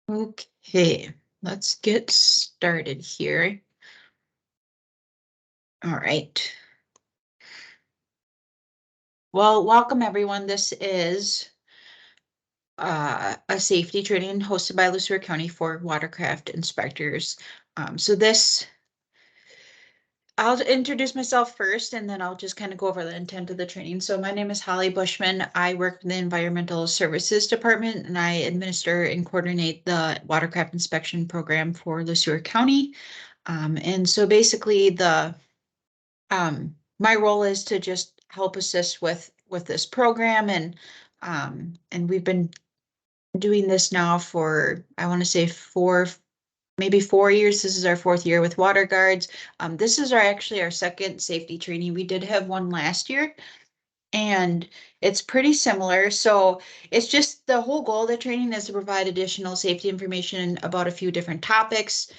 Okay, let's get started here. All right. Well, welcome everyone. This is a safety training hosted by Sueur County for watercraft inspectors. I'll introduce myself first, and then I'll just kind of go over the intent of the training. So my name is Holly Bushman. I work in the Environmental Services Department, and I administer and coordinate the watercraft inspection program for Sueur County. And so basically my role is to just help assist with this program, and we've been doing this now for, I want to say, maybe 4 years. This is our fourth year with water guards. This is actually our second safety training. We did have one last year, and it's pretty similar. So it's just the whole goal of the training is to provide additional safety information about a few different topics.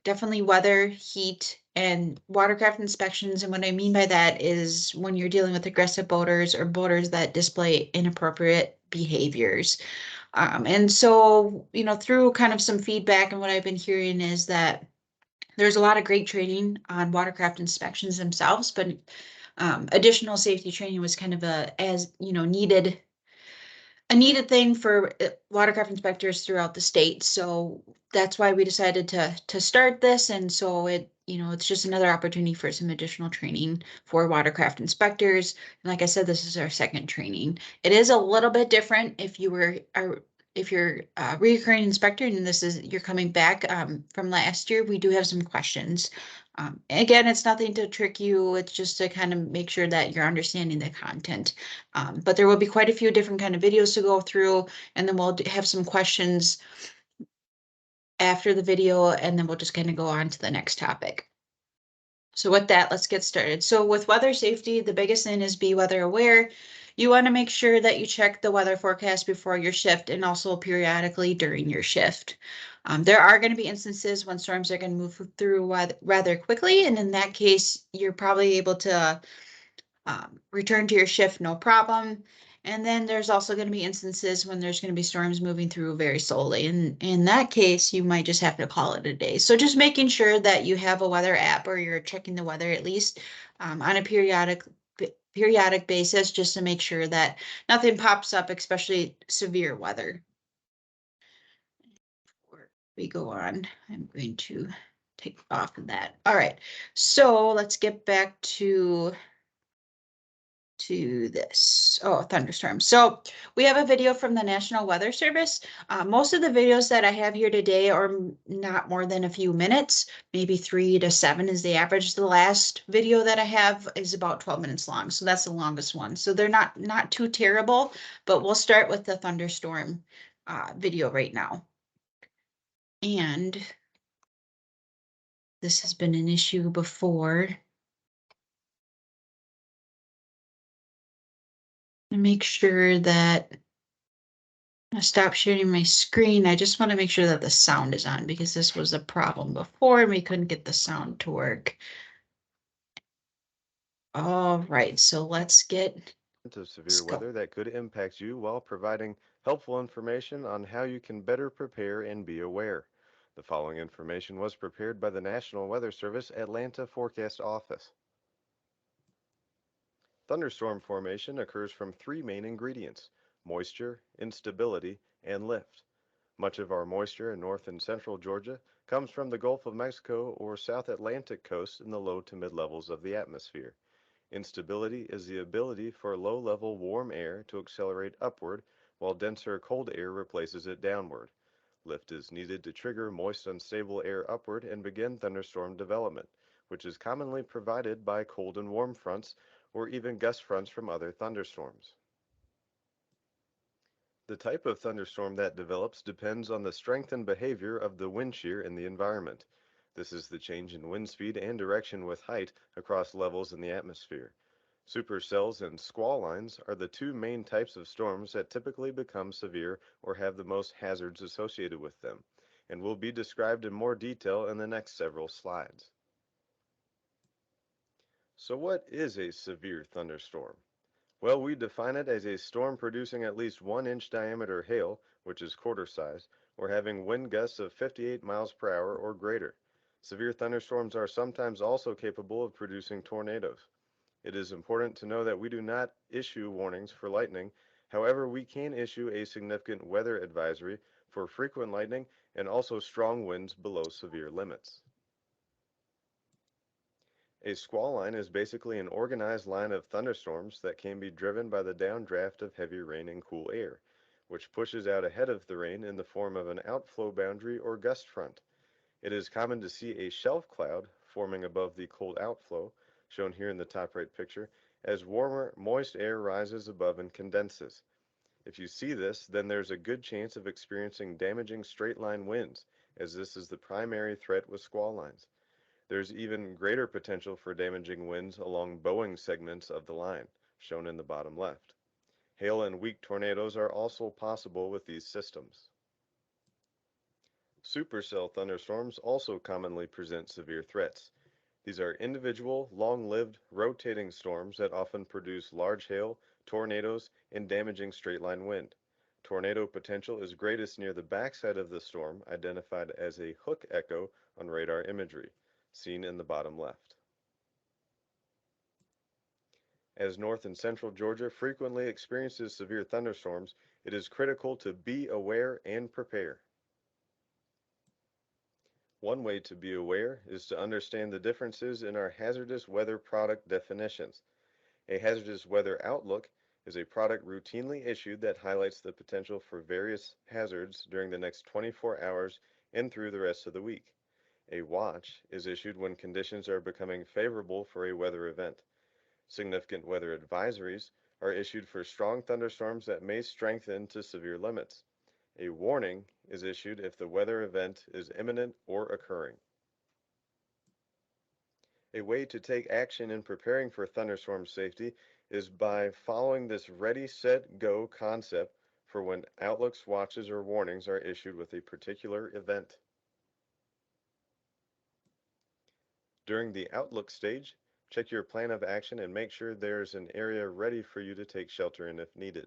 Definitely weather, heat, and watercraft inspections. And what I mean by that is when you're dealing with aggressive boaters or boaters that display inappropriate behaviors. And so, through kind of some feedback and what I've been hearing is that there's a lot of great training on watercraft inspections themselves, but additional safety training was kind of a needed thing for watercraft inspectors throughout the state. So that's why we decided to start this. And so it's just another opportunity for some additional training for watercraft inspectors. And like I said, this is our second training. It is a little bit different if you're a recurring inspector and you're coming back from last year. We do have some questions. Again, it's nothing to trick you. It's just to kind of make sure that you're understanding the content. But there will be quite a few different kind of videos to go through, and then we'll have some questions after the video, and then we'll just kind of go on to the next topic. So with that, let's get started. So with weather safety, the biggest thing is be weather aware. You want to make sure that you check the weather forecast before your shift and also periodically during your shift. There are going to be instances when storms are going to move through rather quickly, and in that case, you're probably able to return to your shift, no problem. And then there's also going to be instances when there's going to be storms moving through very slowly. And in that case, you might just have to call it a day. So just making sure that you have a weather app or you're checking the weather at least on a periodic basis, just to make sure that nothing pops up, especially severe weather. Before we go on, I'm going to take off of that. All right, so let's get back to this. Oh, thunderstorm. So we have a video from the National Weather Service. Most of the videos that I have here today are not more than a few minutes, maybe 3 to 7 is the average. The last video that I have is about 12 minutes long, so that's the longest one. So they're not too terrible, but we'll start with the thunderstorm video right now. And this has been an issue before. Make sure that I stop sharing my screen. I just want to make sure that the sound is on because this was a problem before and we couldn't get the sound to work. All right, so let's Of severe weather that could impact you while providing helpful information on how you can better prepare and be aware. The following information was prepared by the National Weather Service Atlanta Forecast Office. Thunderstorm formation occurs from three main ingredients: moisture, instability, and lift. Much of our moisture in north and central Georgia comes from the Gulf of Mexico or South Atlantic coast in the low to mid levels of the atmosphere. Instability is the ability for low-level warm air to accelerate upward while denser cold air replaces it downward. Lift is needed to trigger moist unstable air upward and begin thunderstorm development, which is commonly provided by cold and warm fronts or even gust fronts from other thunderstorms. The type of thunderstorm that develops depends on the strength and behavior of the wind shear in the environment. This is the change in wind speed and direction with height across levels in the atmosphere. Supercells and squall lines are the two main types of storms that typically become severe or have the most hazards associated with them, and will be described in more detail in the next several slides. So what is a severe thunderstorm? Well, we define it as a storm producing at least 1 inch diameter hail, which is quarter size, or having wind gusts of 58 miles per hour or greater. Severe thunderstorms are sometimes also capable of producing tornadoes. It is important to know that we do not issue warnings for lightning. However, we can issue a significant weather advisory for frequent lightning and also strong winds below severe limits. A squall line is basically an organized line of thunderstorms that can be driven by the downdraft of heavy rain and cool air, which pushes out ahead of the rain in the form of an outflow boundary or gust front. It is common to see a shelf cloud forming above the cold outflow, shown here in the top right picture, as warmer, moist air rises above and condenses. If you see this, then there's a good chance of experiencing damaging straight line winds, as this is the primary threat with squall lines. There's even greater potential for damaging winds along bowing segments of the line, shown in the bottom left. Hail and weak tornadoes are also possible with these systems. Supercell thunderstorms also commonly present severe threats. These are individual, long-lived, rotating storms that often produce large hail, tornadoes, and damaging straight-line wind. Tornado potential is greatest near the backside of the storm, identified as a hook echo on radar imagery, seen in the bottom left. As north and central Georgia frequently experiences severe thunderstorms, it is critical to be aware and prepare. One way to be aware is to understand the differences in our hazardous weather product definitions. A hazardous weather outlook is a product routinely issued that highlights the potential for various hazards during the next 24 hours and through the rest of the week. A watch is issued when conditions are becoming favorable for a weather event. Significant weather advisories are issued for strong thunderstorms that may strengthen to severe limits. A warning is issued if the weather event is imminent or occurring. A way to take action in preparing for thunderstorm safety is by following this ready, set, go concept for when outlooks, watches, or warnings are issued with a particular event. During the outlook stage, check your plan of action and make sure there's an area ready for you to take shelter in if needed.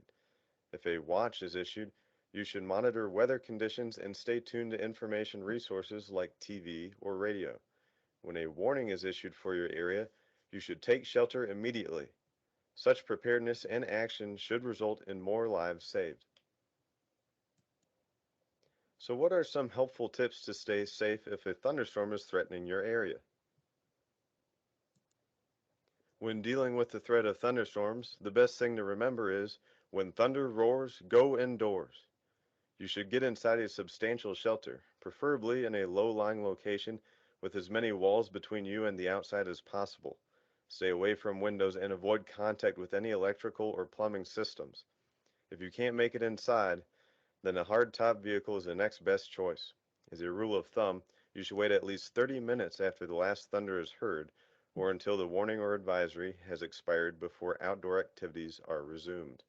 If a watch is issued, you should monitor weather conditions and stay tuned to information resources like TV or radio. When a warning is issued for your area, you should take shelter immediately. Such preparedness and action should result in more lives saved. So what are some helpful tips to stay safe if a thunderstorm is threatening your area? When dealing with the threat of thunderstorms, the best thing to remember is, when thunder roars, go indoors. You should get inside a substantial shelter, preferably in a low-lying location with as many walls between you and the outside as possible. Stay away from windows and avoid contact with any electrical or plumbing systems. If you can't make it inside, then a hard-top vehicle is the next best choice. As a rule of thumb, you should wait at least 30 minutes after the last thunder is heard or until the warning or advisory has expired before outdoor activities are resumed.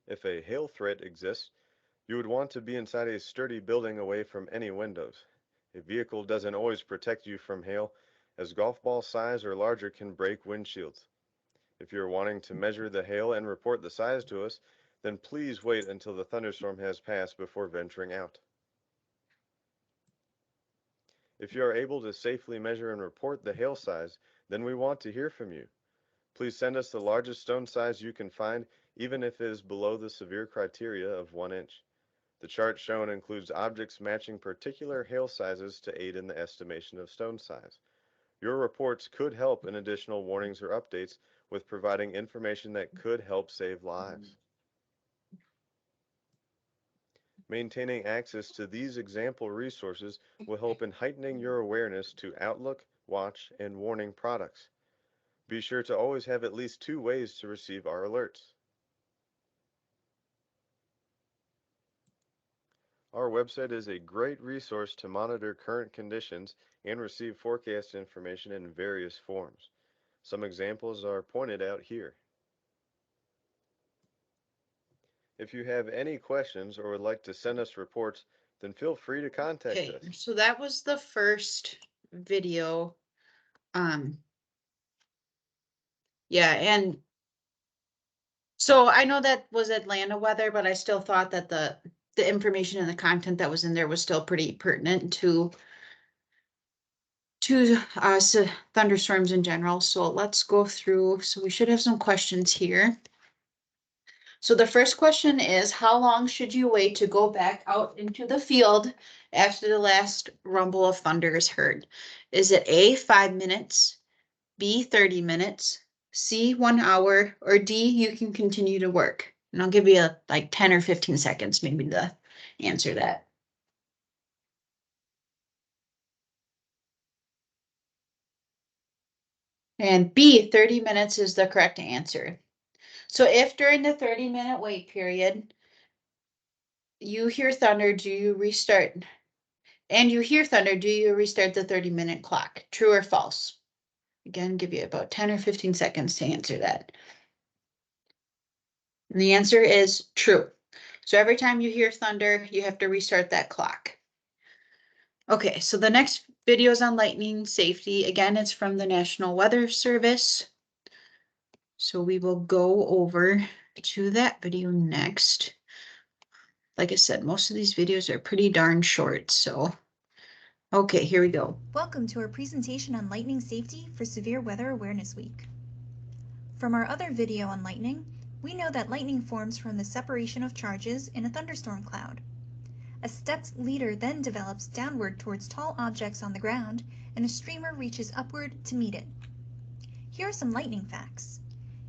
If a hail threat exists, you would want to be inside a sturdy building away from any windows. A vehicle doesn't always protect you from hail, as golf ball size or larger can break windshields. If you're wanting to measure the hail and report the size to us, then please wait until the thunderstorm has passed before venturing out. If you are able to safely measure and report the hail size, then we want to hear from you. Please send us the largest stone size you can find, even if it is below the severe criteria of 1 inch. The chart shown includes objects matching particular hail sizes to aid in the estimation of stone size. Your reports could help in additional warnings or updates with providing information that could help save lives. Maintaining access to these example resources will help in heightening your awareness to Outlook, Watch, and Warning products. Be sure to always have at least 2 ways to receive our alerts. Our website is a great resource to monitor current conditions and receive forecast information in various forms. Some examples are pointed out here. If you have any questions or would like to send us reports, then feel free to contact Okay, us. so that was the first video. Um, yeah, and So I know that was Atlanta weather, but I still thought that the information and the content that was in there was still pretty pertinent to thunderstorms in general. So let's go through. So we should have some questions here. So the first question is, how long should you wait to go back out into the field after the last rumble of thunder is heard? Is it A, 5 minutes, B, 30 minutes, C, 1 hour, or D, you can continue to work? And I'll give you like 10 or 15 seconds maybe to answer that. And B, 30 minutes is the correct answer. So if during the 30-minute wait period, you hear thunder, do you restart? And you hear thunder, do you restart the 30-minute clock? True or false? Again, give you about 10 or 15 seconds to answer that. And the answer is true. So every time you hear thunder, you have to restart that clock. Okay, so the next video is on lightning safety. Again, it's from the National Weather Service. So we will go over to that video next. Like I said, most of these videos are pretty darn short, so okay, here we go. Welcome to our presentation on lightning safety for Severe Weather Awareness Week. From our other video on lightning, we know that lightning forms from the separation of charges in a thunderstorm cloud. A stepped leader then develops downward towards tall objects on the ground, and a streamer reaches upward to meet it. Here are some lightning facts.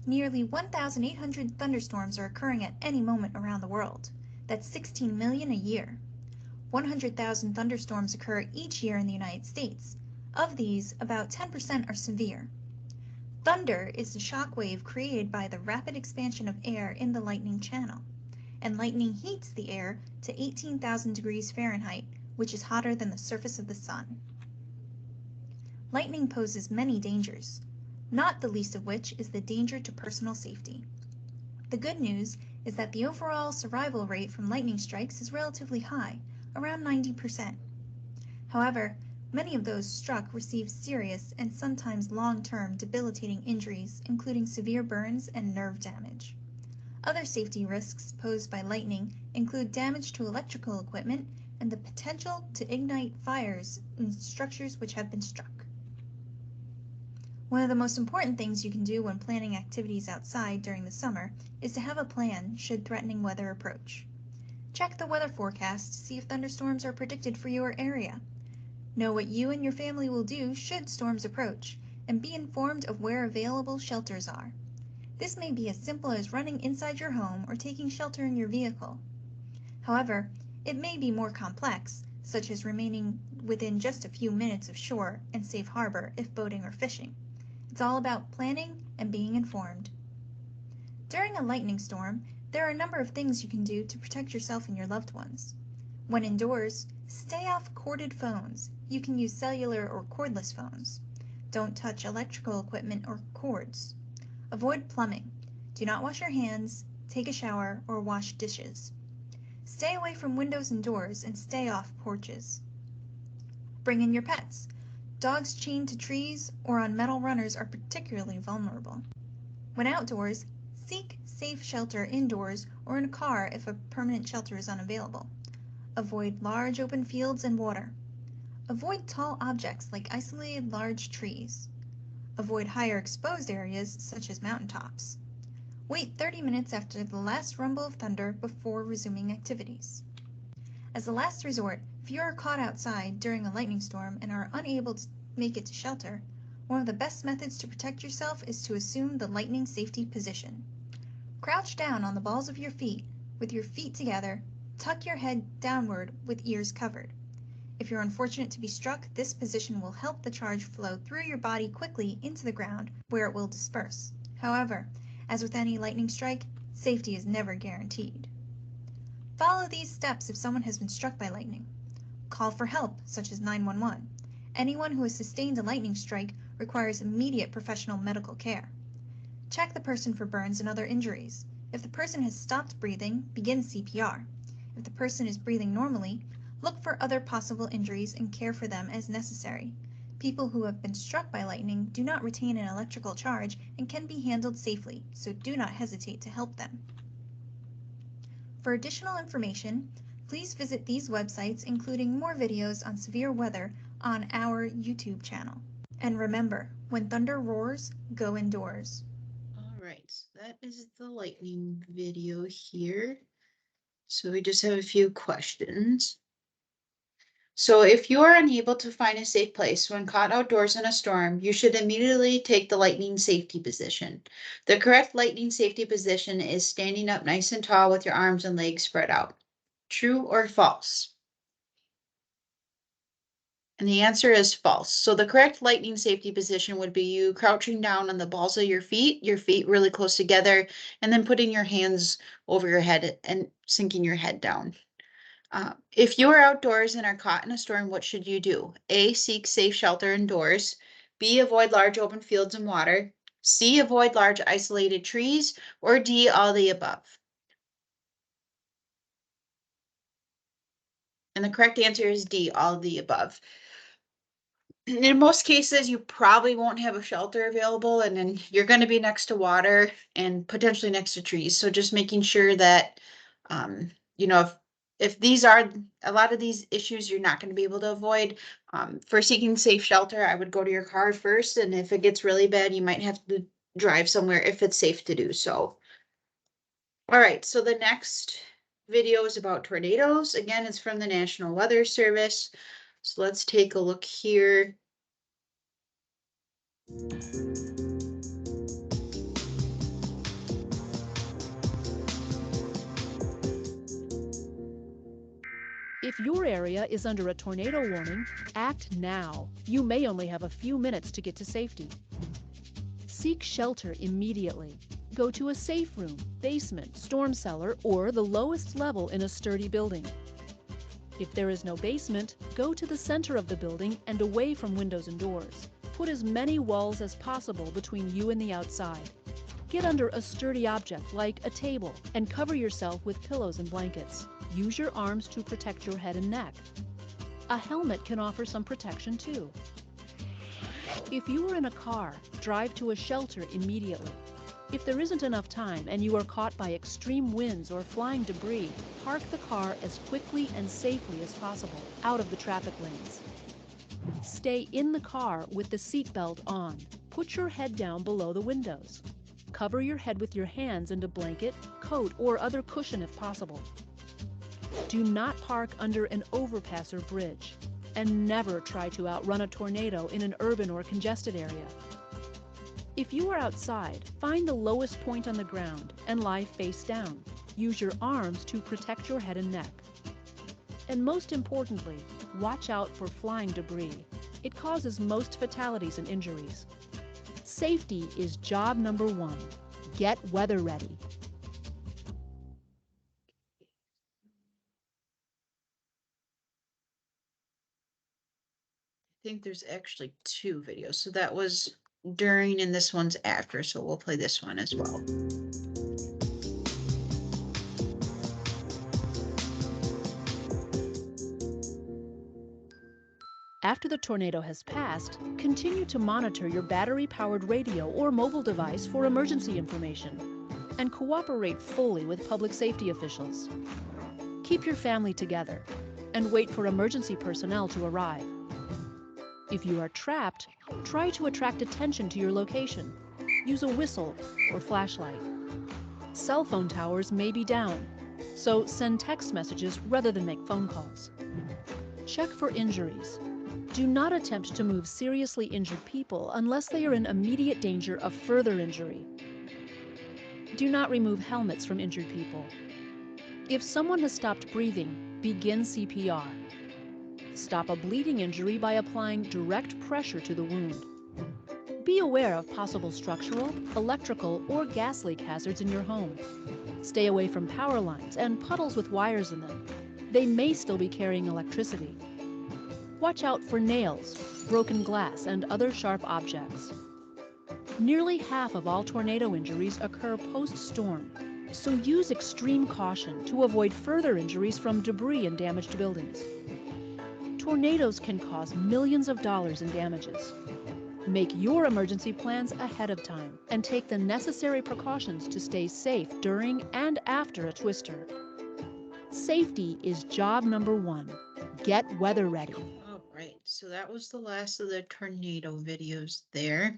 Nearly 1,800 thunderstorms are occurring at any moment around the world. That's 16 million a year. 100,000 thunderstorms occur each year in the United States. Of these, about 10% are severe. Thunder is the shock wave created by the rapid expansion of air in the lightning channel, and lightning heats the air to 18,000 degrees Fahrenheit, which is hotter than the surface of the sun. Lightning poses many dangers, not the least of which is the danger to personal safety. The good news is that the overall survival rate from lightning strikes is relatively high, around 90%. However, many of those struck receive serious and sometimes long-term debilitating injuries, including severe burns and nerve damage. Other safety risks posed by lightning include damage to electrical equipment and the potential to ignite fires in structures which have been struck. One of the most important things you can do when planning activities outside during the summer is to have a plan should threatening weather approach. Check the weather forecast to see if thunderstorms are predicted for your area. Know what you and your family will do should storms approach, and be informed of where available shelters are. This may be as simple as running inside your home or taking shelter in your vehicle. However, it may be more complex, such as remaining within just a few minutes of shore and safe harbor if boating or fishing. It's all about planning and being informed. During a lightning storm, there are a number of things you can do to protect yourself and your loved ones. When indoors, stay off corded phones. You can use cellular or cordless phones. Don't touch electrical equipment or cords. Avoid plumbing. Do not wash your hands, take a shower, or wash dishes. Stay away from windows and doors and stay off porches. Bring in your pets. Dogs chained to trees or on metal runners are particularly vulnerable. When outdoors, seek safe shelter indoors or in a car if a permanent shelter is unavailable. Avoid large open fields and water. Avoid tall objects like isolated large trees. Avoid higher exposed areas such as mountaintops. Wait 30 minutes after the last rumble of thunder before resuming activities. As a last resort, if you are caught outside during a lightning storm and are unable to make it to shelter, one of the best methods to protect yourself is to assume the lightning safety position. Crouch down on the balls of your feet with your feet together, tuck your head downward with ears covered. If you're unfortunate to be struck, this position will help the charge flow through your body quickly into the ground where it will disperse. However, as with any lightning strike, safety is never guaranteed. Follow these steps if someone has been struck by lightning. Call for help, such as 911. Anyone who has sustained a lightning strike requires immediate professional medical care. Check the person for burns and other injuries. If the person has stopped breathing, begin CPR. If the person is breathing normally, look for other possible injuries and care for them as necessary. People who have been struck by lightning do not retain an electrical charge and can be handled safely, so do not hesitate to help them. For additional information, please visit these websites, including more videos on severe weather on our YouTube channel. And remember, when thunder roars, go indoors. All right, so that is the lightning video here. So we just have a few questions. So if you are unable to find a safe place when caught outdoors in a storm, you should immediately take the lightning safety position. The correct lightning safety position is standing up nice and tall with your arms and legs spread out. True or false? And the answer is false. So the correct lightning safety position would be you crouching down on the balls of your feet really close together, and then putting your hands over your head and sinking your head down. If you are outdoors and are caught in a storm, what should you do? A, seek safe shelter indoors. B, avoid large open fields and water. C, avoid large isolated trees. Or D, all the above. And the correct answer is D, all of the above. In most cases, you probably won't have a shelter available, and then you're going to be next to water and potentially next to trees. So just making sure that, you know, if these are a lot of these issues you're not going to be able to avoid, for seeking safe shelter, I would go to your car first. And if it gets really bad, you might have to drive somewhere if it's safe to do so. All right, so the next video is about tornadoes. Again, it's from the National Weather Service. So let's take a look here. If your area is under a tornado warning, act now. You may only have a few minutes to get to safety. Seek shelter immediately. Go to a safe room, basement, storm cellar, or the lowest level in a sturdy building. If there is no basement, go to the center of the building and away from windows and doors. Put as many walls as possible between you and the outside. Get under a sturdy object like a table and cover yourself with pillows and blankets. Use your arms to protect your head and neck. A helmet can offer some protection too. If you are in a car, drive to a shelter immediately. If there isn't enough time and you are caught by extreme winds or flying debris, park the car as quickly and safely as possible, out of the traffic lanes. Stay in the car with the seat belt on. Put your head down below the windows. Cover your head with your hands and a blanket, coat, or other cushion if possible. Do not park under an overpass or bridge, and never try to outrun a tornado in an urban or congested area. If you are outside, find the lowest point on the ground and lie face down. Use your arms to protect your head and neck. And most importantly, watch out for flying debris. It causes most fatalities and injuries. Safety is job number one. Get weather ready. I think there's actually two videos. So that was during and this one's after. So we'll play this one as well. After the tornado has passed, continue to monitor your battery-powered radio or mobile device for emergency information, and cooperate fully with public safety officials. Keep your family together, and wait for emergency personnel to arrive. If you are trapped, try to attract attention to your location. Use a whistle or flashlight. Cell phone towers may be down, so send text messages rather than make phone calls. Check for injuries. Do not attempt to move seriously injured people unless they are in immediate danger of further injury. Do not remove helmets from injured people. If someone has stopped breathing, begin CPR. Stop a bleeding injury by applying direct pressure to the wound. Be aware of possible structural, electrical, or gas leak hazards in your home. Stay away from power lines and puddles with wires in them. They may still be carrying electricity. Watch out for nails, broken glass, and other sharp objects. Nearly half of all tornado injuries occur post-storm, so use extreme caution to avoid further injuries from debris and damaged buildings. Tornadoes can cause millions of dollars in damages. Make your emergency plans ahead of time and take the necessary precautions to stay safe during and after a twister. Safety is job number 1. Get weather ready. All right, so that was the last of the tornado videos there.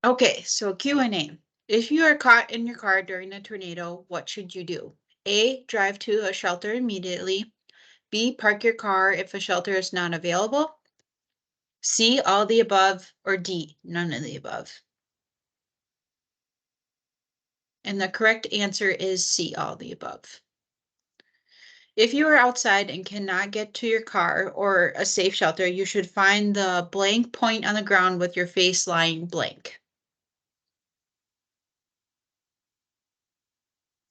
Okay, so Q&A. If you are caught in your car during a tornado, what should you do? A, drive to a shelter immediately. B, park your car if a shelter is not available. C, all the above, or D, none of the above. And the correct answer is C, all the above. If you are outside and cannot get to your car or a safe shelter, you should find the blank point on the ground with your face lying blank.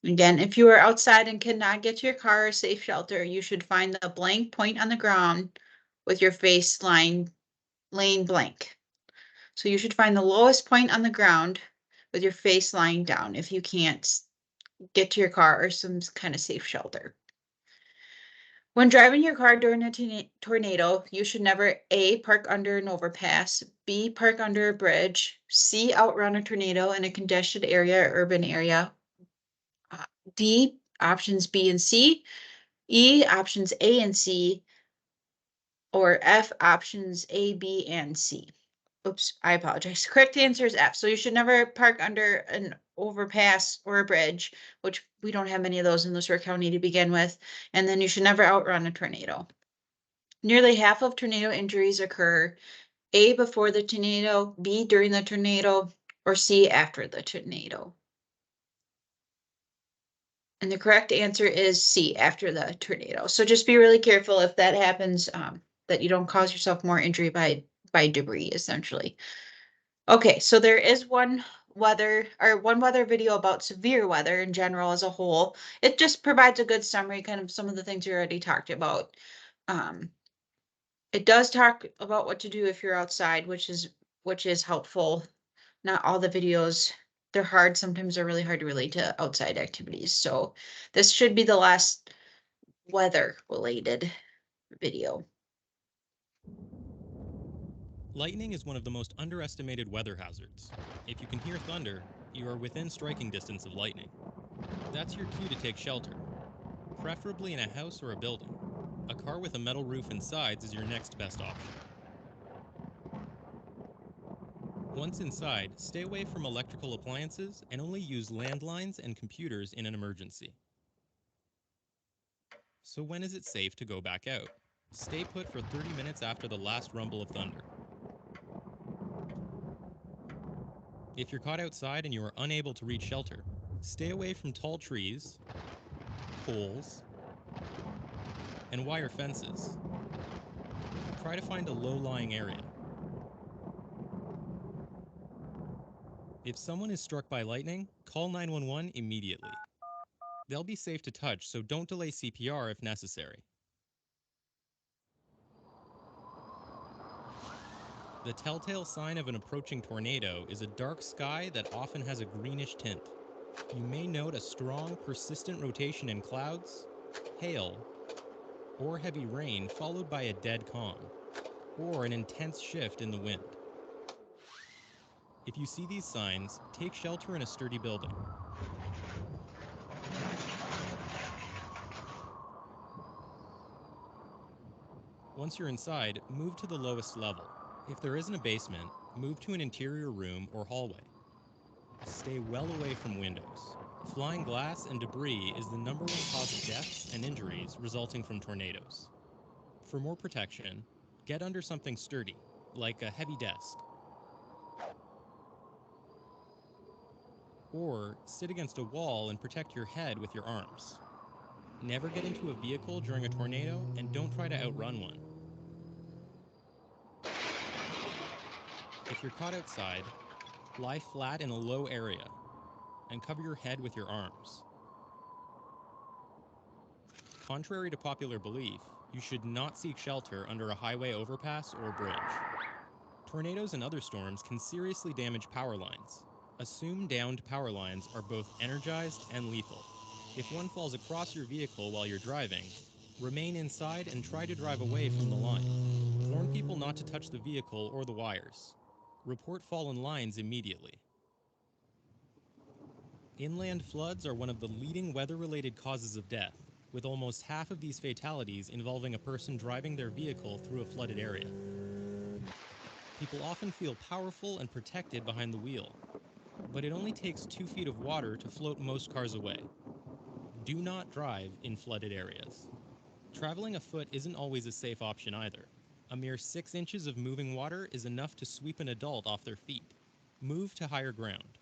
Again, if you are outside and cannot get to your car or safe shelter, you should find the blank point on the ground with your face laying blank. So you should find the lowest point on the ground with your face lying down if you can't get to your car or some kind of safe shelter. When driving your car during a tornado, you should never A, park under an overpass, B, park under a bridge, C, outrun a tornado in a congested area or urban area, D, options B and C, E, options A and C, or F, options A, B, and C. Oops, I apologize. Correct answer is F. So you should never park under an overpass or a bridge, which we don't have many of those in the Sueur County to begin with. And then you should never outrun a tornado. Nearly half of tornado injuries occur A, before the tornado, B, during the tornado, or C, after the tornado. And the correct answer is C, after the tornado. So just be really careful if that happens, that you don't cause yourself more injury by debris, essentially. Okay, so there is one weather video about severe weather in general as a whole. It just provides a good summary, kind of some of the things we already talked about. It does talk about what to do if you're outside, which is helpful. Not all the videos, they're hard. Sometimes they're really hard to relate to outside activities. So this should be the last weather related video. Lightning is one of the most underestimated weather hazards. If you can hear thunder, you are within striking distance of lightning. That's your cue to take shelter, preferably in a house or a building. A car with a metal roof and sides is your next best option. Once inside, stay away from electrical appliances and only use landlines and computers in an emergency. So when is it safe to go back out? Stay put for 30 minutes after the last rumble of thunder. If you're caught outside and you are unable to reach shelter, stay away from tall trees, poles, and wire fences. Try to find a low-lying area. If someone is struck by lightning, call 911 immediately. They'll be safe to touch, so don't delay CPR if necessary. The telltale sign of an approaching tornado is a dark sky that often has a greenish tint. You may note a strong, persistent rotation in clouds, hail, or heavy rain followed by a dead calm, or an intense shift in the wind. If you see these signs, take shelter in a sturdy building. Once you're inside, move to the lowest level. If there isn't a basement, move to an interior room or hallway. Stay well away from windows. Flying glass and debris is the number one cause of deaths and injuries resulting from tornadoes. For more protection, get under something sturdy, like a heavy desk. Or sit against a wall and protect your head with your arms. Never get into a vehicle during a tornado and don't try to outrun one. If you're caught outside, lie flat in a low area and cover your head with your arms. Contrary to popular belief, you should not seek shelter under a highway overpass or bridge. Tornadoes and other storms can seriously damage power lines. Assume downed power lines are both energized and lethal. If one falls across your vehicle while you're driving, Remain inside and try to drive away from the line. Warn people not to touch the vehicle or the wires. Report fallen lines immediately. Inland floods are one of the leading weather-related causes of death, with almost half of these fatalities involving a person driving their vehicle through a flooded area. People often feel powerful and protected behind the wheel, but it only takes 2 feet of water to float most cars away. Do not drive in flooded areas. Traveling afoot isn't always a safe option either. A mere 6 inches of moving water is enough to sweep an adult off their feet. Move to higher ground.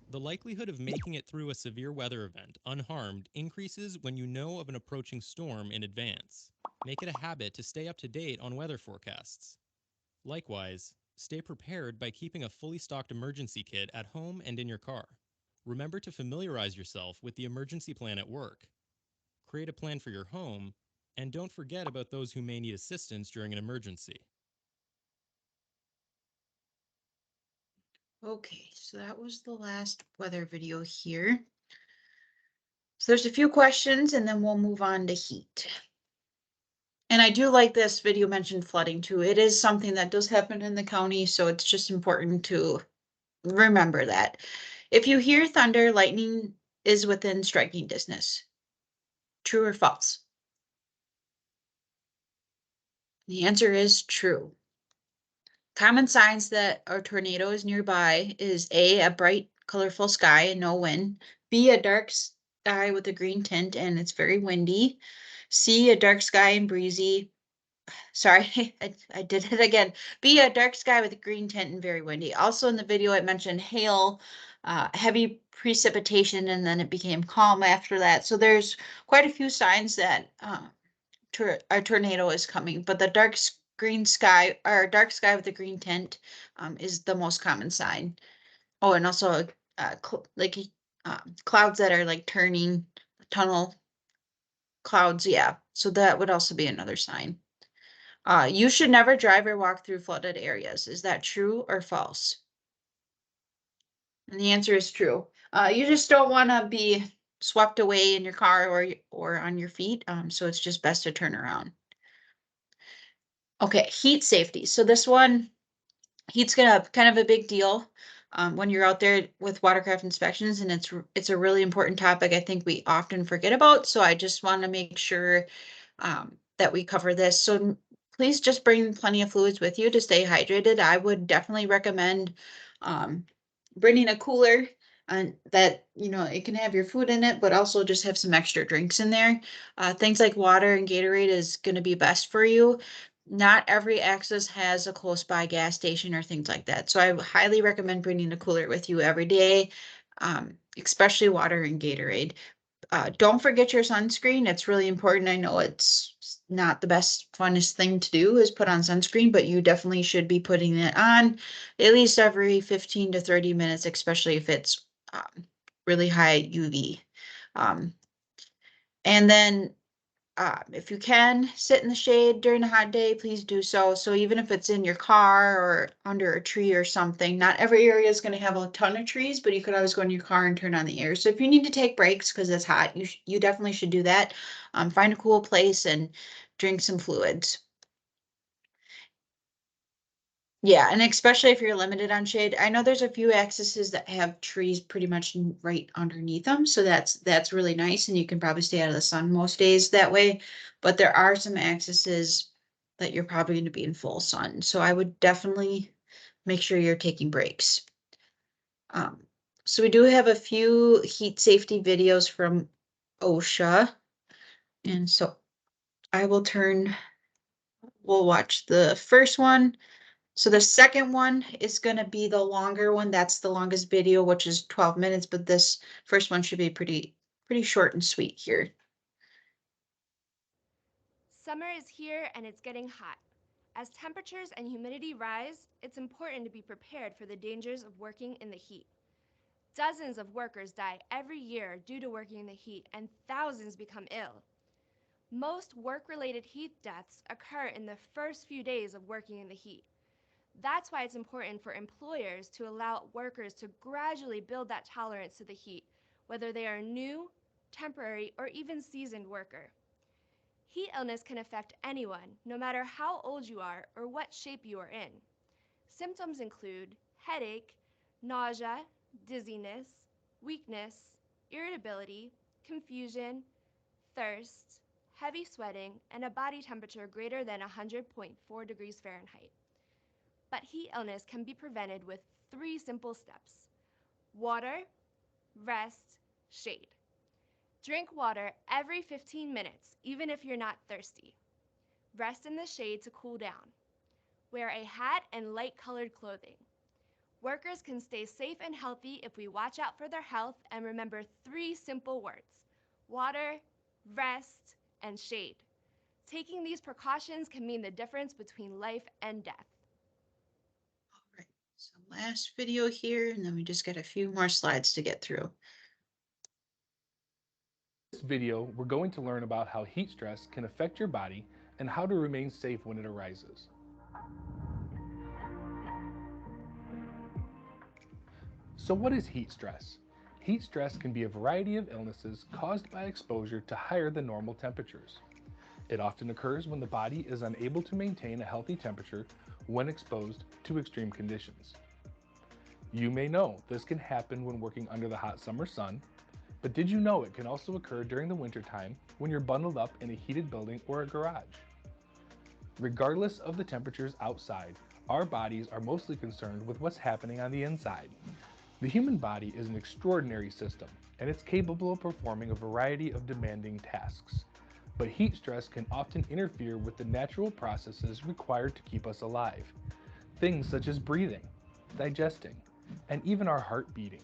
The likelihood of making it through a severe weather event unharmed increases when you know of an approaching storm in advance. Make it a habit to stay up to date on weather forecasts. Likewise, stay prepared by keeping a fully stocked emergency kit at home and in your car. Remember to familiarize yourself with the emergency plan at work. Create a plan for your home, and don't forget about those who may need assistance during an emergency. Okay, so that was the last weather video here. So there's a few questions and then we'll move on to heat. And I do like this video mentioned flooding too. It is something that does happen in the county, so it's just important to remember that. If you hear thunder, lightning is within striking distance. True or false? The answer is true. Common signs that a tornado is nearby is A, bright, colorful sky and no wind. B, a dark sky with a green tint and it's very windy. C, a dark sky and breezy. Sorry, I did it again. B, a dark sky with a green tint and very windy. Also in the video, it mentioned hail, heavy precipitation, and then it became calm after that. So there's quite a few signs that a tornado is coming, but the green sky or dark sky with a green tint is the most common sign. Oh, and also clouds that are like turning tunnel clouds. Yeah, so that would also be another sign. You should never drive or walk through flooded areas. Is that true or false? And the answer is true. You just don't want to be swept away in your car or on your feet. So it's just best to turn around. Okay, heat safety. So this one, heat's gonna kind of a big deal when you're out there with watercraft inspections, and it's a really important topic I think we often forget about. So I just want to make sure that we cover this. So please just bring plenty of fluids with you to stay hydrated. I would definitely recommend um, bringing a cooler and that, it can have your food in it, but also just have some extra drinks in there. Things like water and Gatorade is going to be best for you. Not every access has a close by gas station or things like that. So I highly recommend bringing a cooler with you every day, especially water and Gatorade. Don't forget your sunscreen. It's really important. I know it's not the best, funnest thing to do is put on sunscreen, but you definitely should be putting it on at least every 15 to 30 minutes, especially if it's really high UV. Um, and then if you can sit in the shade during a hot day, please do so. So even if it's in your car or under a tree or something, not every area is going to have a ton of trees, but you could always go in your car and turn on the air. So if you need to take breaks because it's hot, you definitely should do that. Find a cool place and drink some fluids. Yeah, and especially if you're limited on shade. I know there's a few accesses that have trees pretty much right underneath them, so that's really nice, and you can probably stay out of the sun most days that way. But there are some accesses that you're probably going to be in full sun, so I would definitely make sure you're taking breaks. So we do have a few heat safety videos from OSHA, and so I will we'll watch the first one. So the second one is going to be the longer one. That's the longest video, which is 12 minutes, but this first one should be pretty short and sweet here. Summer is here and it's getting hot. As temperatures and humidity rise, it's important to be prepared for the dangers of working in the heat. Dozens of workers die every year due to working in the heat, and thousands become ill. Most work-related heat deaths occur in the first few days of working in the heat. That's why it's important for employers to allow workers to gradually build that tolerance to the heat, whether they are new, temporary, or even seasoned worker. Heat illness can affect anyone, no matter how old you are or what shape you are in. Symptoms include headache, nausea, dizziness, weakness, irritability, confusion, thirst, heavy sweating, and a body temperature greater than 100.4 degrees Fahrenheit. But heat illness can be prevented with 3 simple steps: water, rest, shade. Drink water every 15 minutes, even if you're not thirsty. Rest in the shade to cool down. Wear a hat and light-colored clothing. Workers can stay safe and healthy if we watch out for their health and remember 3 simple words: water, rest, and shade. Taking these precautions can mean the difference between life and death. All right, so last video here, and then we just got a few more slides to get through. In this video, we're going to learn about how heat stress can affect your body and how to remain safe when it arises. So what is heat stress? Heat stress can be a variety of illnesses caused by exposure to higher than normal temperatures. It often occurs when the body is unable to maintain a healthy temperature when exposed to extreme conditions. You may know this can happen when working under the hot summer sun, but did you know it can also occur during the wintertime when you're bundled up in a heated building or a garage? Regardless of the temperatures outside, our bodies are mostly concerned with what's happening on the inside. The human body is an extraordinary system, and it's capable of performing a variety of demanding tasks. But heat stress can often interfere with the natural processes required to keep us alive. Things such as breathing, digesting, and even our heart beating.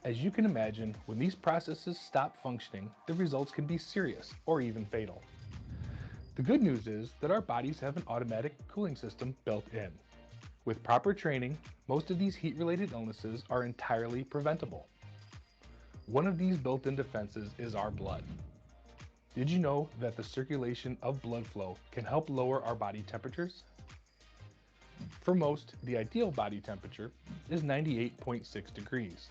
As you can imagine, when these processes stop functioning, the results can be serious or even fatal. The good news is that our bodies have an automatic cooling system built in. With proper training, most of these heat-related illnesses are entirely preventable. One of these built-in defenses is our blood. Did you know that the circulation of blood flow can help lower our body temperatures? For most, the ideal body temperature is 98.6 degrees.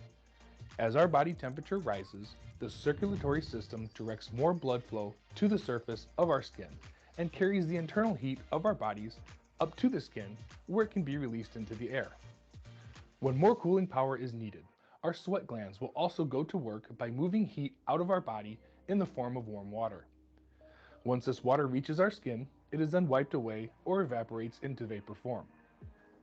As our body temperature rises, the circulatory system directs more blood flow to the surface of our skin and carries the internal heat of our bodies up to the skin where it can be released into the air. When more cooling power is needed, our sweat glands will also go to work by moving heat out of our body in the form of warm water. Once this water reaches our skin, it is then wiped away or evaporates into vapor form.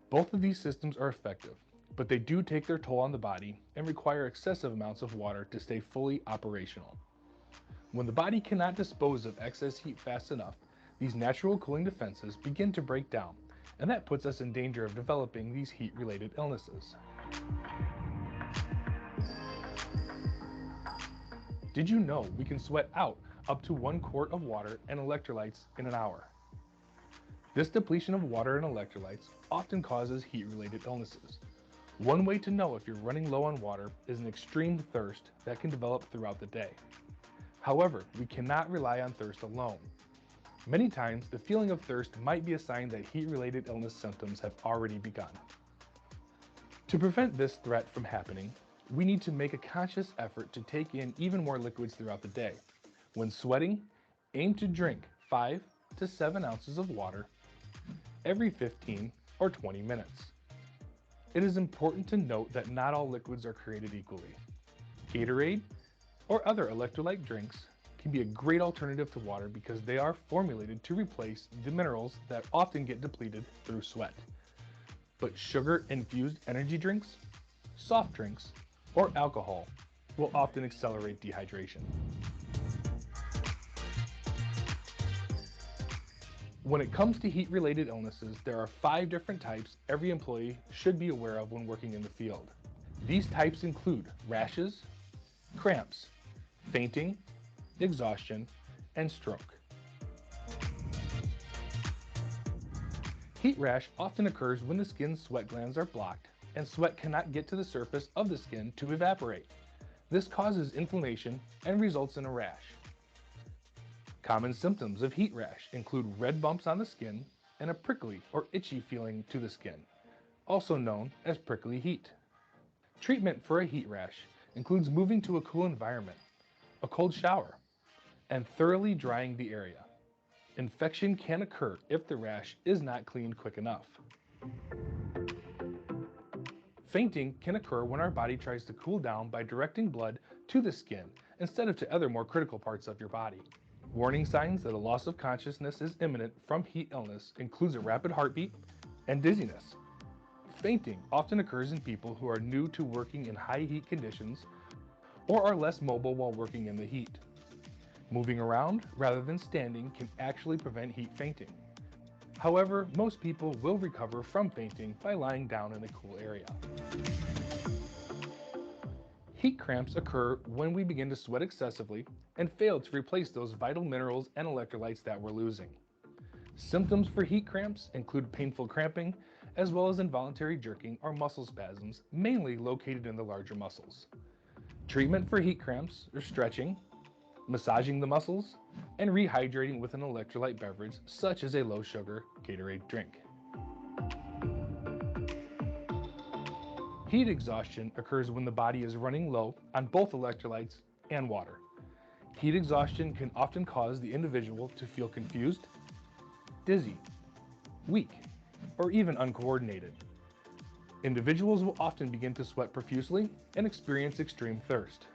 Both of these systems are effective, but they do take their toll on the body and require excessive amounts of water to stay fully operational. When the body cannot dispose of excess heat fast enough, these natural cooling defenses begin to break down, and that puts us in danger of developing these heat-related illnesses. Did you know we can sweat out up to 1 quart of water and electrolytes in an hour? This depletion of water and electrolytes often causes heat-related illnesses. One way to know if you're running low on water is an extreme thirst that can develop throughout the day. However, we cannot rely on thirst alone. Many times, the feeling of thirst might be a sign that heat-related illness symptoms have already begun. To prevent this threat from happening, we need to make a conscious effort to take in even more liquids throughout the day. When sweating, aim to drink 5 to 7 ounces of water every 15 or 20 minutes. It is important to note that not all liquids are created equally. Gatorade or other electrolyte drinks can be a great alternative to water because they are formulated to replace the minerals that often get depleted through sweat. But sugar-infused energy drinks, soft drinks, or alcohol will often accelerate dehydration. When it comes to heat-related illnesses, there are 5 different types every employee should be aware of when working in the field. These types include rashes, cramps, fainting, exhaustion, and stroke. Heat rash often occurs when the skin's sweat glands are blocked and sweat cannot get to the surface of the skin to evaporate. This causes inflammation and results in a rash. Common symptoms of heat rash include red bumps on the skin and a prickly or itchy feeling to the skin, also known as prickly heat. Treatment for a heat rash includes moving to a cool environment, a cold shower, and thoroughly drying the area. Infection can occur if the rash is not cleaned quick enough. Fainting can occur when our body tries to cool down by directing blood to the skin instead of to other more critical parts of your body. Warning signs that a loss of consciousness is imminent from heat illness includes a rapid heartbeat and dizziness. Fainting often occurs in people who are new to working in high heat conditions or are less mobile while working in the heat. Moving around rather than standing can actually prevent heat fainting. However, most people will recover from fainting by lying down in a cool area. Heat cramps occur when we begin to sweat excessively and fail to replace those vital minerals and electrolytes that we're losing. Symptoms for heat cramps include painful cramping, as well as involuntary jerking or muscle spasms, mainly located in the larger muscles. Treatment for heat cramps are stretching, massaging the muscles, and rehydrating with an electrolyte beverage such as a low-sugar Gatorade drink. Heat exhaustion occurs when the body is running low on both electrolytes and water. Heat exhaustion can often cause the individual to feel confused, dizzy, weak, or even uncoordinated. Individuals will often begin to sweat profusely and experience extreme thirst.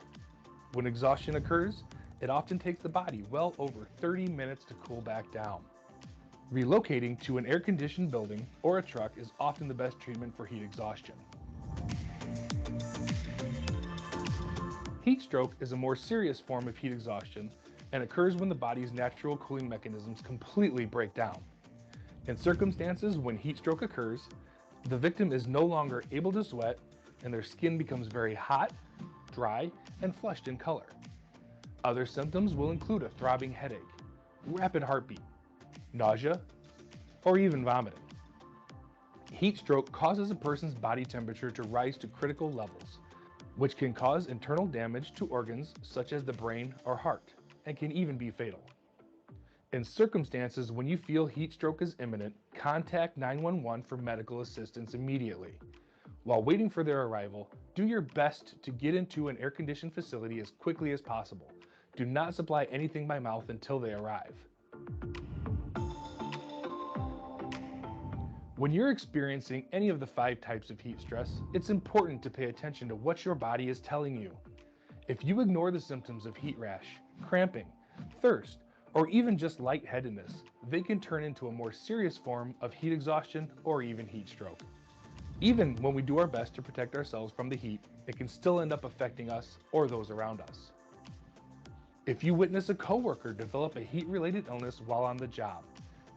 When exhaustion occurs, it often takes the body well over 30 minutes to cool back down. Relocating to an air-conditioned building or a truck is often the best treatment for heat exhaustion. Heat stroke is a more serious form of heat exhaustion and occurs when the body's natural cooling mechanisms completely break down. In circumstances when heat stroke occurs, the victim is no longer able to sweat and their skin becomes very hot, dry, and flushed in color. Other symptoms will include a throbbing headache, rapid heartbeat, nausea, or even vomiting. Heat stroke causes a person's body temperature to rise to critical levels, which can cause internal damage to organs such as the brain or heart, and can even be fatal. In circumstances when you feel heat stroke is imminent, contact 911 for medical assistance immediately. While waiting for their arrival, do your best to get into an air-conditioned facility as quickly as possible. Do not supply anything by mouth until they arrive. When you're experiencing any of the 5 types of heat stress, it's important to pay attention to what your body is telling you. If you ignore the symptoms of heat rash, cramping, thirst, or even just lightheadedness, they can turn into a more serious form of heat exhaustion or even heat stroke. Even when we do our best to protect ourselves from the heat, it can still end up affecting us or those around us. If you witness a coworker develop a heat-related illness while on the job,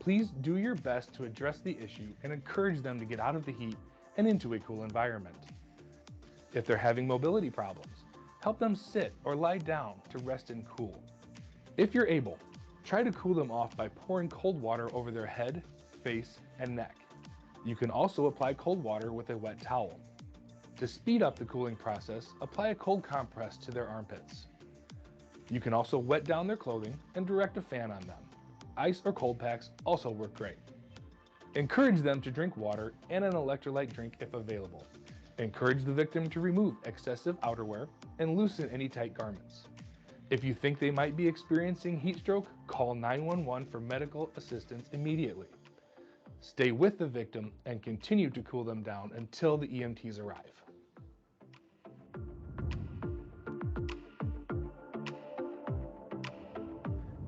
please do your best to address the issue and encourage them to get out of the heat and into a cool environment. If they're having mobility problems, help them sit or lie down to rest and cool. If you're able, try to cool them off by pouring cold water over their head, face, and neck. You can also apply cold water with a wet towel. To speed up the cooling process, apply a cold compress to their armpits. You can also wet down their clothing and direct a fan on them. Ice or cold packs also work great. Encourage them to drink water and an electrolyte drink if available. Encourage the victim to remove excessive outerwear and loosen any tight garments. If you think they might be experiencing heat stroke, call 911 for medical assistance immediately. Stay with the victim and continue to cool them down until the EMTs arrive.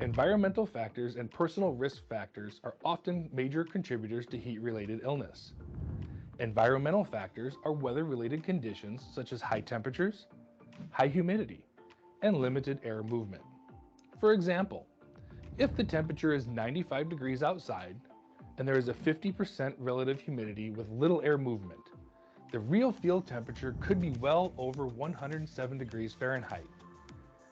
Environmental factors and personal risk factors are often major contributors to heat-related illness. Environmental factors are weather-related conditions such as high temperatures, high humidity, and limited air movement. For example, if the temperature is 95 degrees outside and there is a 50% relative humidity with little air movement, the real field temperature could be well over 107 degrees Fahrenheit.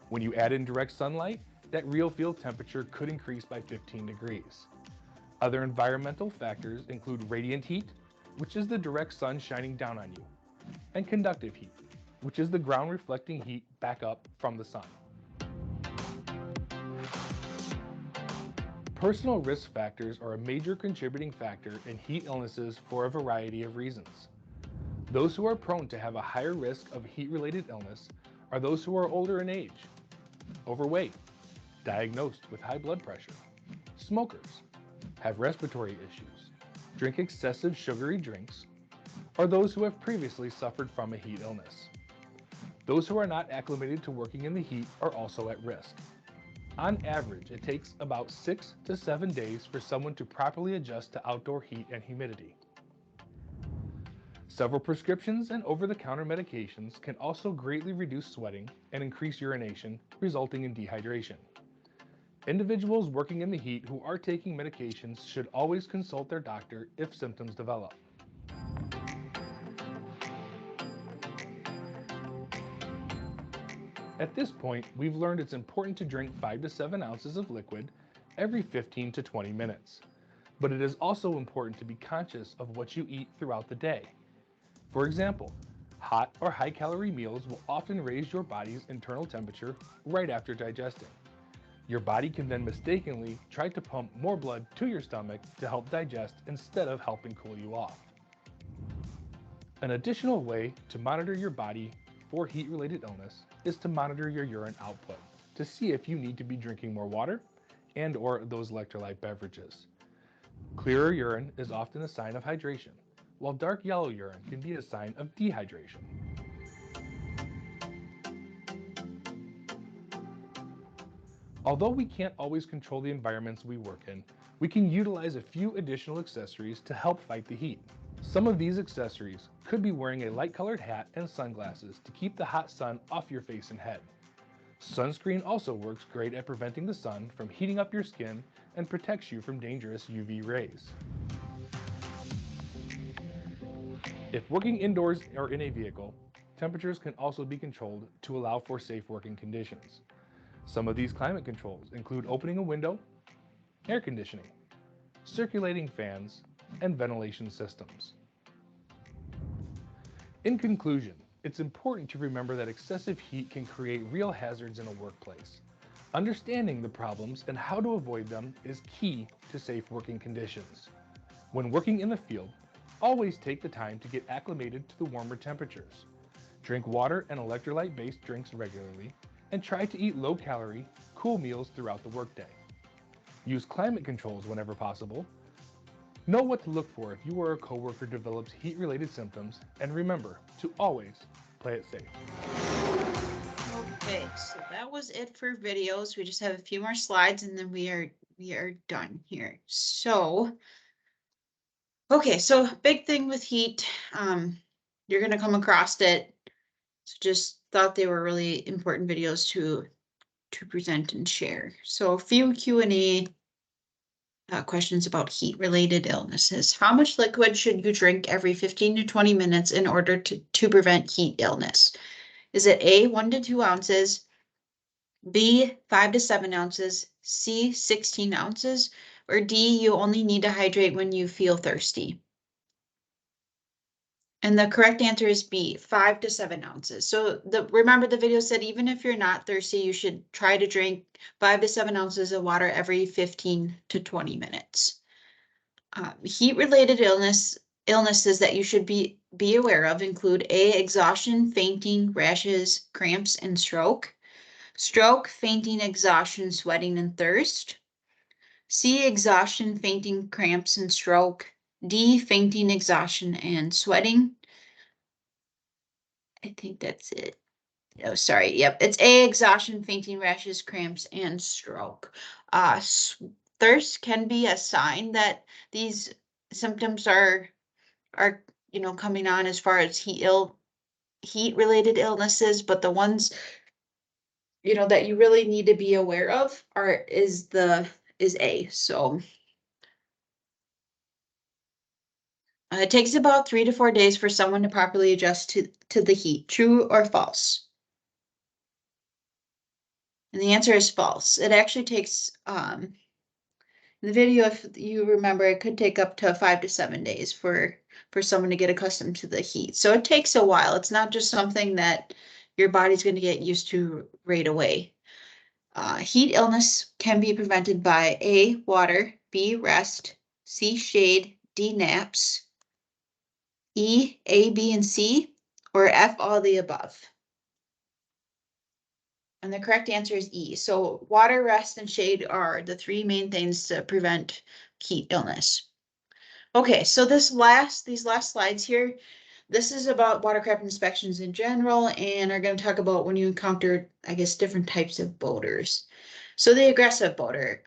When you add in direct sunlight, that real field temperature could increase by 15 degrees. Other environmental factors include radiant heat, which is the direct sun shining down on you, and conductive heat, which is the ground reflecting heat back up from the sun. Personal risk factors are a major contributing factor in heat illnesses for a variety of reasons. Those who are prone to have a higher risk of heat-related illness are those who are older in age, overweight, diagnosed with high blood pressure, smokers, have respiratory issues, drink excessive sugary drinks, or those who have previously suffered from a heat illness. Those who are not acclimated to working in the heat are also at risk. On average, it takes about 6 to 7 days for someone to properly adjust to outdoor heat and humidity. Several prescriptions and over-the-counter medications can also greatly reduce sweating and increase urination, resulting in dehydration. Individuals working in the heat who are taking medications should always consult their doctor if symptoms develop. At this point, we've learned it's important to drink 5 to 7 ounces of liquid every 15 to 20 minutes. But it is also important to be conscious of what you eat throughout the day. For example, hot or high-calorie meals will often raise your body's internal temperature right after digesting. Your body can then mistakenly try to pump more blood to your stomach to help digest instead of helping cool you off. An additional way to monitor your body for heat-related illness is to monitor your urine output to see if you need to be drinking more water and/or those electrolyte beverages. Clearer urine is often a sign of hydration, while dark yellow urine can be a sign of dehydration. Although we can't always control the environments we work in, we can utilize a few additional accessories to help fight the heat. Some of these accessories could be wearing a light-colored hat and sunglasses to keep the hot sun off your face and head. Sunscreen also works great at preventing the sun from heating up your skin and protects you from dangerous UV rays. If working indoors or in a vehicle, temperatures can also be controlled to allow for safe working conditions. Some of these climate controls include opening a window, air conditioning, circulating fans, and ventilation systems. In conclusion, it's important to remember that excessive heat can create real hazards in a workplace. Understanding the problems and how to avoid them is key to safe working conditions. When working in the field, always take the time to get acclimated to the warmer temperatures. Drink water and electrolyte-based drinks regularly, and try to eat low-calorie, cool meals throughout the workday. Use climate controls whenever possible. Know what to look for if you or a coworker develops heat-related symptoms, and remember to always play it safe. Okay, so that was it for videos. We just have a few more slides and then we are done here. So, okay, so big thing with heat, you're gonna come across it. So just thought they were really important videos to present and share. So a few Q&A questions about heat-related illnesses. How much liquid should you drink every 15 to 20 minutes in order to prevent heat illness? Is it A, 1 to 2 ounces, B, 5 to 7 ounces, C, 16 ounces, or D, you only need to hydrate when you feel thirsty? And the correct answer is B, 5 to 7 ounces. So remember the video said even if you're not thirsty, you should try to drink 5 to 7 ounces of water every 15 to 20 minutes. Heat-related illnesses that you should be aware of include A, exhaustion, fainting, rashes, cramps, and stroke. Stroke, fainting, exhaustion, sweating, and thirst. C, exhaustion, fainting, cramps, and stroke. D, fainting, exhaustion, and sweating. I think that's it. Oh, sorry. Yep, it's A, exhaustion, fainting, rashes, cramps, and stroke. Thirst can be a sign that these symptoms are coming on as far as heat-related illnesses, but the ones that you really need to be aware of is A. So it takes about 3 to 4 days for someone to properly adjust to the heat. True or false? And the answer is false. It actually takes in the video, if you remember, it could take up to 5 to 7 days for someone to get accustomed to the heat. So it takes a while. It's not just something that your body's going to get used to right away. Heat illness can be prevented by A, water, B, rest, C, shade, D, naps, E, A, B, and C, or F, all the above. And the correct answer is E. So water, rest, and shade are the three main things to prevent heat illness. Okay, so these last slides here, this is about watercraft inspections in general, and are going to talk about when you encounter, I guess, different types of boaters. So the aggressive boater,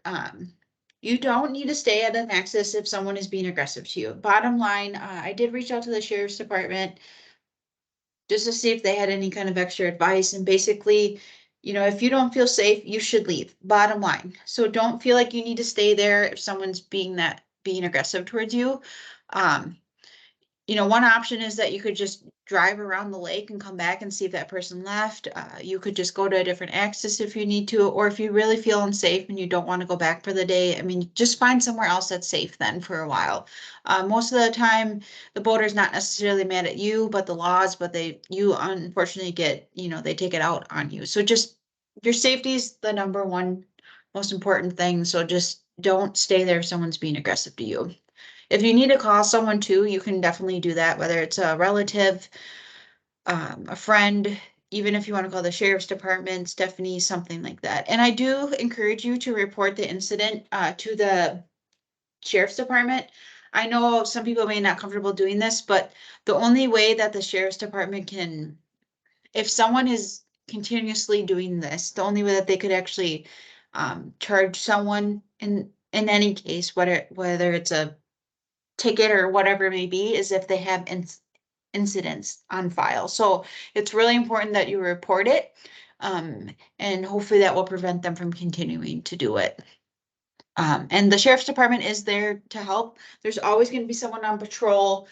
you don't need to stay at an access if someone is being aggressive to you. Bottom line, I did reach out to the sheriff's department just to see if they had any kind of extra advice. And basically, you know, if you don't feel safe, you should leave. Bottom line. So don't feel like you need to stay there if someone's being aggressive towards you. Um, you know, one option is that you could just drive around the lake and come back and see if that person left. You could just go to a different axis if you need to, or if you really feel unsafe and you don't want to go back for the day, I mean, just find somewhere else that's safe then for a while. Most of the time, the boater's not necessarily mad at you, but the laws, but you unfortunately get, you know, they take it out on you. So just your safety is the number one most important thing. So just don't stay there if someone's being aggressive to you. If you need to call someone too, you can definitely do that, whether it's a relative, a friend, even if you want to call the sheriff's department, Stephanie, something like that. And I do encourage you to report the incident to the sheriff's department. I know some people may not comfortable doing this, but the only way that the sheriff's department can, if someone is continuously doing this, the only way that they could actually charge someone in any case, whether it's a ticket or whatever it may be, is if they have incidents on file. So it's really important that you report it. And hopefully that will prevent them from continuing to do it. And the sheriff's department is there to help. There's always going to be someone on patrol.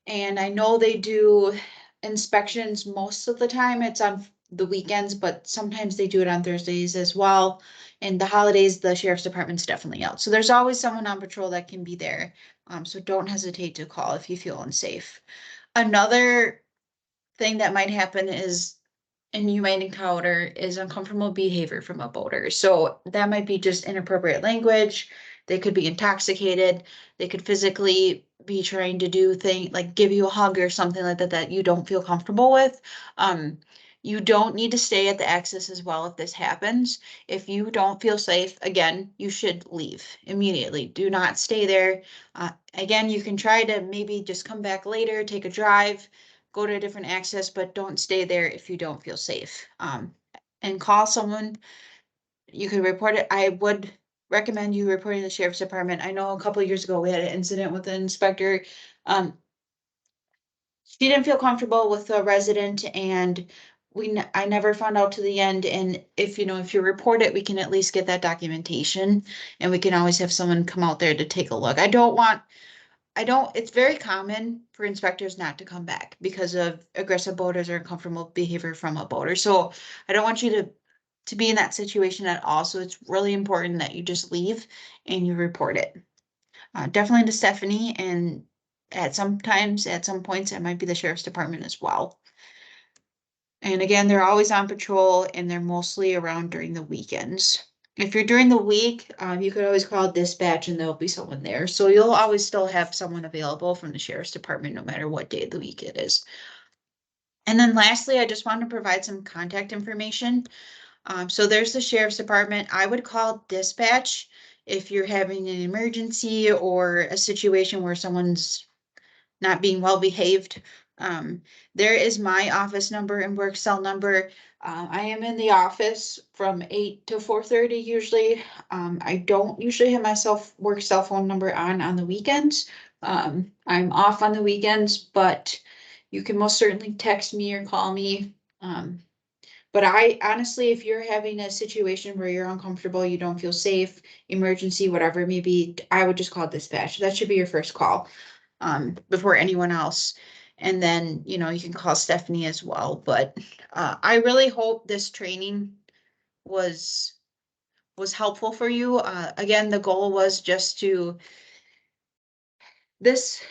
And I know they do inspections most of the time. It's on the weekends, but sometimes they do it on Thursdays as well. And the holidays, the sheriff's department's definitely out. So there's always someone on patrol that can be there. So don't hesitate to call if you feel unsafe. Another thing that might happen is, and you might encounter, is uncomfortable behavior from a boater. So that might be just inappropriate language. They could be intoxicated. They could physically be trying to do things like give you a hug or something like that that you don't feel comfortable with. You don't need to stay at the axis as well if this happens. If you don't feel safe, again, you should leave immediately. Do not stay there. Again, you can try to maybe just come back later, take a drive, go to a different access, but don't stay there if you don't feel safe. And call someone. You can report it. I would recommend you reporting to the sheriff's department. I know a couple of years ago we had an incident with an inspector. She didn't feel comfortable with a resident, and I never found out to the end. And if you report it, we can at least get that documentation, and we can always have someone come out there to take a look. It's very common for inspectors not to come back because of aggressive boaters or uncomfortable behavior from a boater. So I don't want you to be in that situation at all. So it's really important that you just leave and you report it. Definitely to Stephanie, and at some points, it might be the sheriff's department as well. And again, they're always on patrol and they're mostly around during the weekends. If you're during the week, you could always call dispatch and there'll be someone there. So you'll always still have someone available from the sheriff's department, no matter what day of the week it is. And then lastly, I just want to provide some contact information. So there's the sheriff's department. I would call dispatch if you're having an emergency or a situation where someone's not being well behaved. There is my office number and work cell number. I am in the office from 8 to 4:30 usually. I don't usually have my work cell phone number on the weekends. I'm off on the weekends, but you can most certainly text me or call me. But I honestly, if you're having a situation where you're uncomfortable, you don't feel safe, emergency, whatever it may be, I would just call dispatch. That should be your first call before anyone else. And then, you can call Stephanie as well. But I really hope this training was helpful for you. Again, the goal was just to this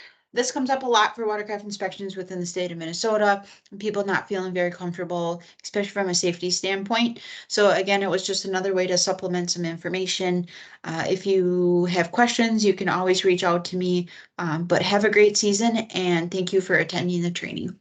comes up a lot for watercraft inspections within the state of Minnesota, and people not feeling very comfortable, especially from a safety standpoint. So again, it was just another way to supplement some information. If you have questions, you can always reach out to me, but have a great season and thank you for attending the training.